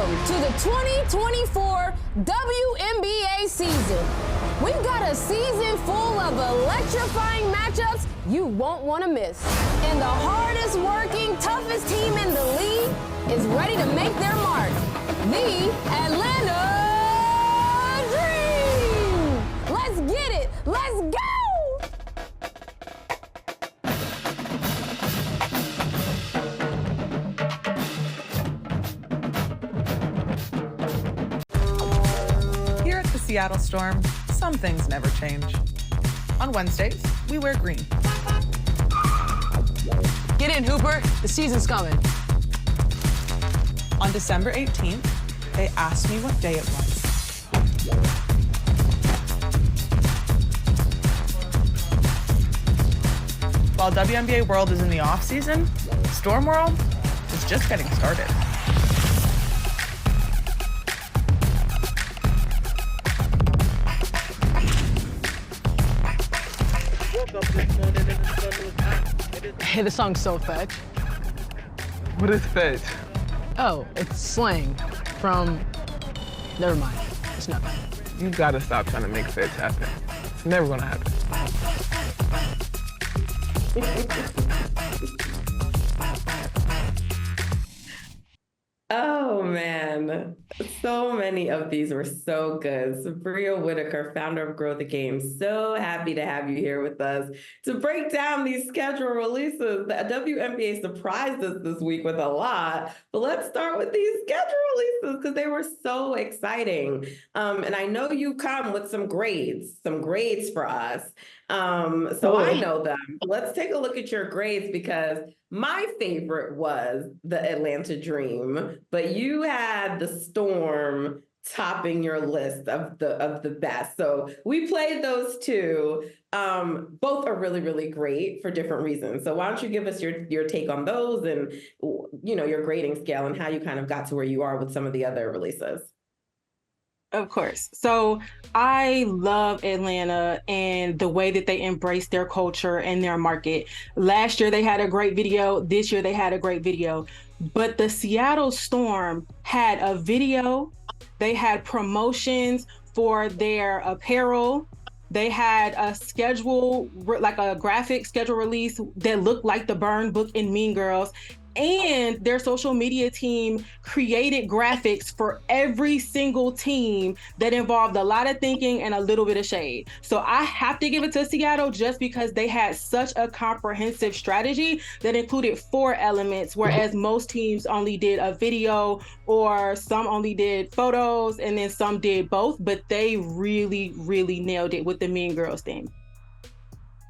to the 2024 WNBA season. We've got a season full of electrifying matchups you won't want to miss. And the hardest working, toughest team in the league is ready to make their mark. The Atlanta Dream! Let's get it! Let's go! Here at the Seattle Storm, some things never change. On Wednesdays, we wear green. Get in, Hooper. The season's coming. On December 18th, they asked me what day it was. While WNBA World is in the off-season, Storm World is just getting started. Hey, the song's so fetch. What is fetch? Oh, it's slang from... Never mind. It's nothing. You gotta stop trying to make fetch happen. It's never gonna happen. Oh, man. So many of these were so good. Subria Whitaker, founder of Grow the Game. So happy to have you here with us to break down these schedule releases. The WNBA surprised us this week with a lot, but let's start with these schedule releases because they were so exciting. And I know you come with some grades for us. I know them. Let's take a look at your grades because my favorite was the Atlanta Dream, but you had the Storm topping your list of the best. So we played those two. Both are really, really great for different reasons. So why don't you give us your take on those and your grading scale and how you kind of got to where you are with some of the other releases? Of course. So I love Atlanta and the way that they embrace their culture and their market. Last year, they had a great video. This year, they had a great video. But the Seattle Storm had a video. They had promotions for their apparel. They had a schedule, like a graphic schedule release that looked like the burn book in Mean Girls. And their social media team created graphics for every single team that involved a lot of thinking and a little bit of shade. So I have to give it to Seattle just because they had such a comprehensive strategy that included 4 elements, whereas most teams only did a video or some only did photos and then some did both, but they really, really nailed it with the Mean Girls theme.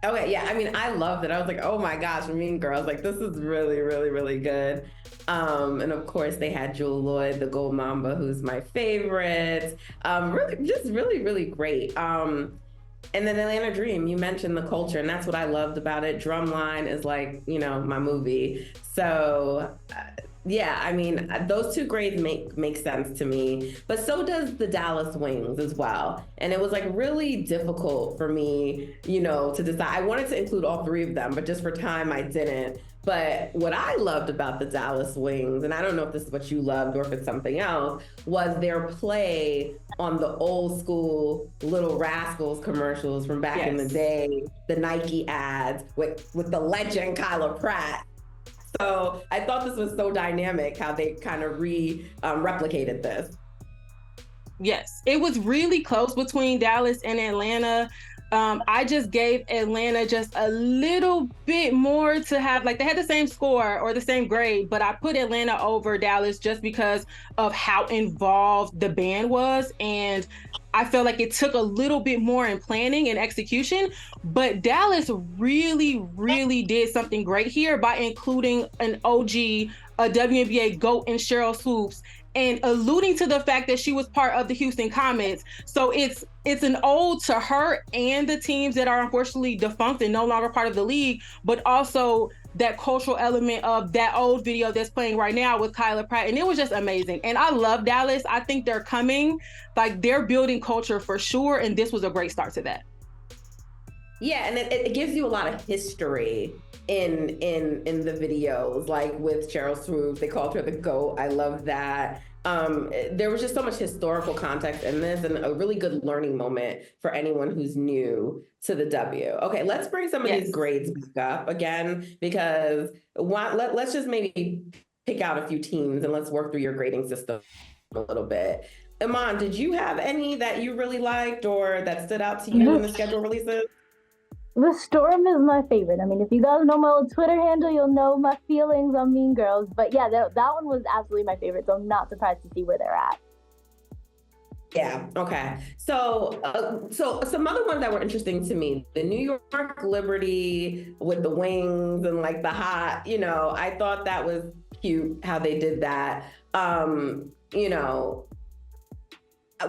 Okay, yeah, I mean, I loved it. I was like, oh my gosh, Mean Girls, like this is really, really, really good. And of course they had Jewel Lloyd, the Gold Mamba, who's my favorite. Really, really great. And then Atlanta Dream, you mentioned the culture, and that's what I loved about it. Drumline is like, my movie. So yeah, I mean, those 2 grades make sense to me, but so does the Dallas Wings as well. And it was like really difficult for me, to decide. I wanted to include all 3 of them, but just for time, I didn't. But what I loved about the Dallas Wings, and I don't know if this is what you loved or if it's something else, was their play on the old school Little Rascals commercials from back in the day, the Nike ads with the legend Kyla Pratt. So I thought this was so dynamic how they kind of replicated this. Yes, it was really close between Dallas and Atlanta. I just gave Atlanta just a little bit more to have, like they had the same score or the same grade, but I put Atlanta over Dallas just because of how involved the band was. And I felt like it took a little bit more in planning and execution, but Dallas really, really did something great here by including an OG, a WNBA GOAT in Cheryl Swoops, and alluding to the fact that she was part of the Houston Comets. So it's an ode to her and the teams that are unfortunately defunct and no longer part of the league, but also that cultural element of that old video that's playing right now with Kyla Pratt. And it was just amazing. And I love Dallas. I think they're coming, like they're building culture for sure. And this was a great start to that. Yeah, and it gives you a lot of history in the videos, like with Cheryl Swoop. They called her the GOAT. I love that. There was just so much historical context in this, and a really good learning moment for anyone who's new to the W. Okay, let's bring some of these grades back up again, because let's just maybe pick out a few teams and let's work through your grading system a little bit. Iman, did you have any that you really liked or that stood out to you in the schedule releases? The Storm is my favorite. I mean, if you guys know my old Twitter handle, you'll know my feelings on Mean Girls. But yeah, that one was absolutely my favorite. So I'm not surprised to see where they're at. Yeah. Okay. So some other ones that were interesting to me: the New York Liberty with the wings and like the hot. I thought that was cute how they did that.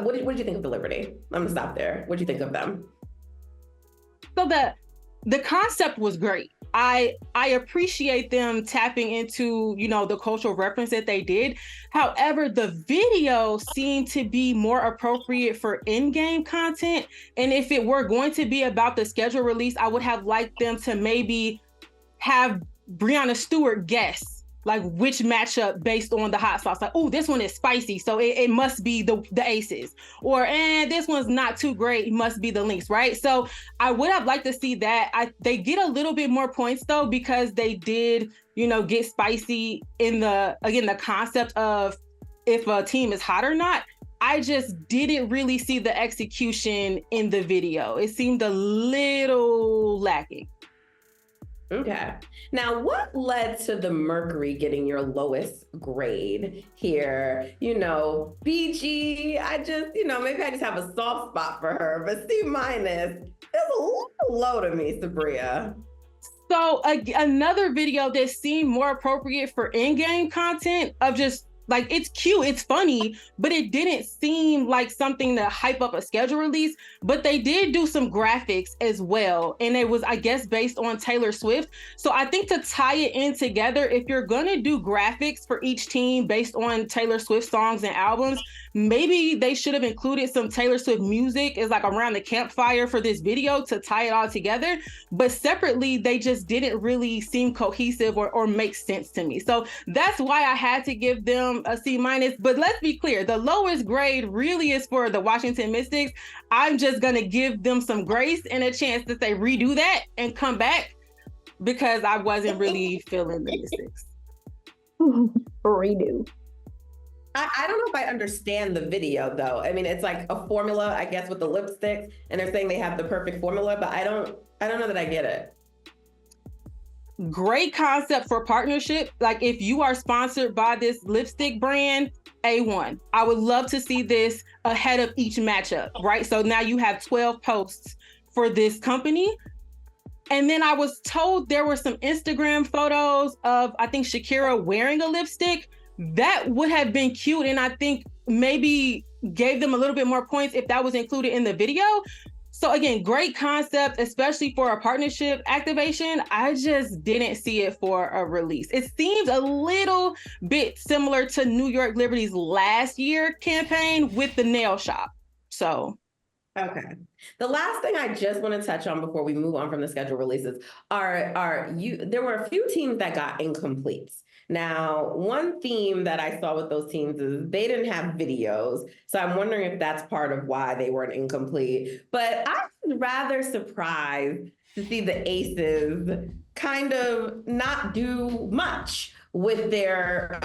What did you think of the Liberty? I'm gonna stop there. What did you think of them? So the concept was great. I appreciate them tapping into, the cultural reference that they did. However, the video seemed to be more appropriate for in-game content. And if it were going to be about the schedule release, I would have liked them to maybe have Breanna Stewart guess like which matchup based on the hot sauce. Like, oh, this one is spicy, so it must be the Aces. Or, this one's not too great, it must be the Lynx, right? So I would have liked to see that. They get a little bit more points though, because they did, get spicy in the concept of if a team is hot or not. I just didn't really see the execution in the video. It seemed a little lacking. Okay. Now, what led to the Mercury getting your lowest grade here? BG, maybe I just have a soft spot for her, but C- is a little low to me, Subria. So another video that seemed more appropriate for in-game content of just like, it's cute, it's funny, but it didn't seem like something to hype up a schedule release. But they did do some graphics as well. And it was, I guess, based on Taylor Swift. So I think to tie it in together, if you're gonna do graphics for each team based on Taylor Swift songs and albums, maybe they should have included some Taylor Swift music as like around the campfire for this video to tie it all together. But separately, they just didn't really seem cohesive or make sense to me. So that's why I had to give them a C-. But let's be clear, the lowest grade really is for the Washington Mystics. I'm just gonna give them some grace and a chance to say redo that and come back, because I wasn't really feeling the Mystics. Redo. I don't know if I understand the video though. I mean, it's like a formula, I guess, with the lipsticks, and they're saying they have the perfect formula, but I don't know that I get it. Great concept for partnership. Like, if you are sponsored by this lipstick brand, A1. I would love to see this ahead of each matchup, right? So now you have 12 posts for this company. And then I was told there were some Instagram photos of, I think, Shakira wearing a lipstick. That would have been cute. And I think maybe gave them a little bit more points if that was included in the video. So again, great concept, especially for a partnership activation. I just didn't see it for a release. It seems a little bit similar to New York Liberty's last year campaign with the nail shop. So. Okay. The last thing I just want to touch on before we move on from the schedule releases there were a few teams that got incompletes. Now, one theme that I saw with those teams is they didn't have videos. So I'm wondering if that's part of why they weren't incomplete. But I was rather surprised to see the Aces kind of not do much with their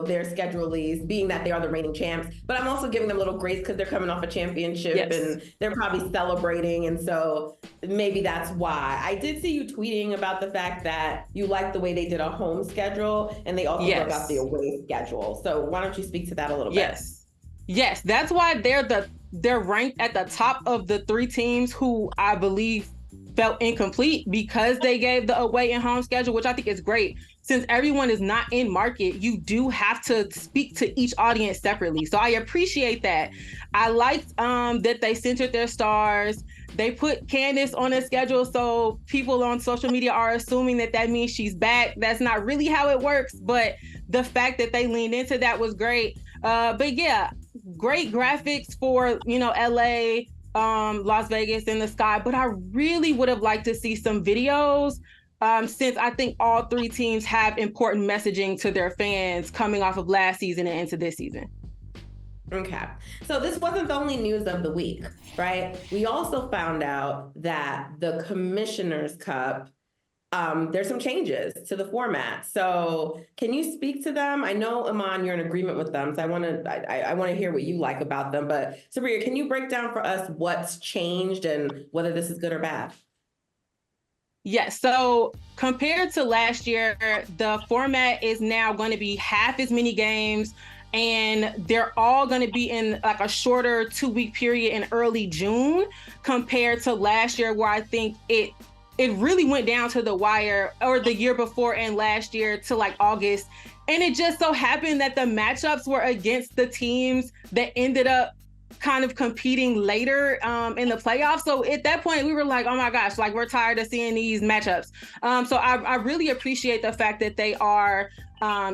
their schedule release, being that they are the reigning champs. But I'm also giving them a little grace because they're coming off a championship and they're probably celebrating. And so maybe that's why. I did see you tweeting about the fact that you like the way they did a home schedule, and they also broke out the away schedule. So why don't you speak to that a little bit? Yes, that's why they're ranked at the top of the three teams who I believe felt incomplete, because they gave the away and home schedule, which I think is great. Since everyone is not in market, you do have to speak to each audience separately. So I appreciate that. I liked that they centered their stars. They put Candace on a schedule, so people on social media are assuming that means she's back. That's not really how it works, but the fact that they leaned into that was great. But yeah, great graphics for, LA. Las Vegas in the sky, but I really would have liked to see some videos since I think all three teams have important messaging to their fans coming off of last season and into this season. Okay. So this wasn't the only news of the week, right? We also found out that the Commissioner's Cup, there's some changes to the format. So can you speak to them? I know, Iman, you're in agreement with them, so I want to hear what you like about them. But Subria, can you break down for us what's changed and whether this is good or bad? Yes. So compared to last year, the format is now going to be half as many games, and they're all going to be in like a shorter 2-week period in early June compared to last year, where I think it really went down to the wire, or the year before and last year to like August. And it just so happened that the matchups were against the teams that ended up kind of competing later in the playoffs. So at that point we were like, oh my gosh, like we're tired of seeing these matchups. So I really appreciate the fact that they are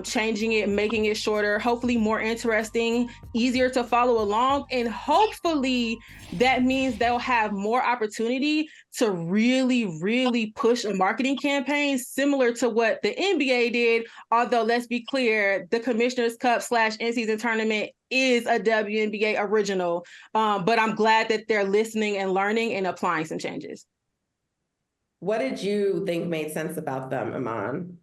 changing it, making it shorter, hopefully more interesting, easier to follow along. And hopefully that means they'll have more opportunity to really, really push a marketing campaign similar to what the NBA did. Although let's be clear, the Commissioner's Cup / in-season tournament is a WNBA original. But I'm glad that they're listening and learning and applying some changes. What did you think made sense about them, Iman?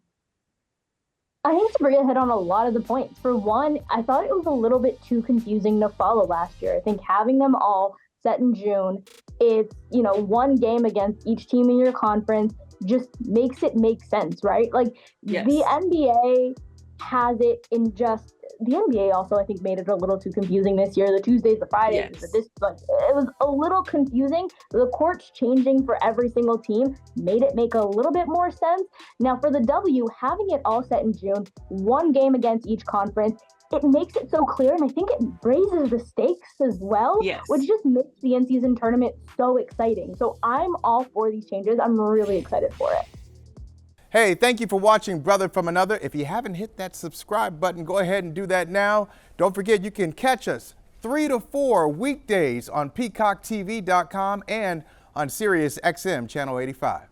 I think Subria hit on a lot of the points. For one, I thought it was a little bit too confusing to follow last year. I think having them all set in June, it's, one game against each team in your conference just makes it make sense, right? Like, yes. The NBA has it in just, the NBA also, I think, made it a little too confusing this year. The Tuesdays, the Fridays, yes. It was a little confusing. The courts changing for every single team made it make a little bit more sense. Now, for the W, having it all set in June, one game against each conference, it makes it so clear, and I think it raises the stakes as well, yes. Which just makes the in-season tournament so exciting. So I'm all for these changes. I'm really excited for it. Hey, thank you for watching Brother from Another. If you haven't hit that subscribe button, go ahead and do that now. Don't forget, you can catch us 3 to 4 weekdays on PeacockTV.com and on Sirius XM Channel 85.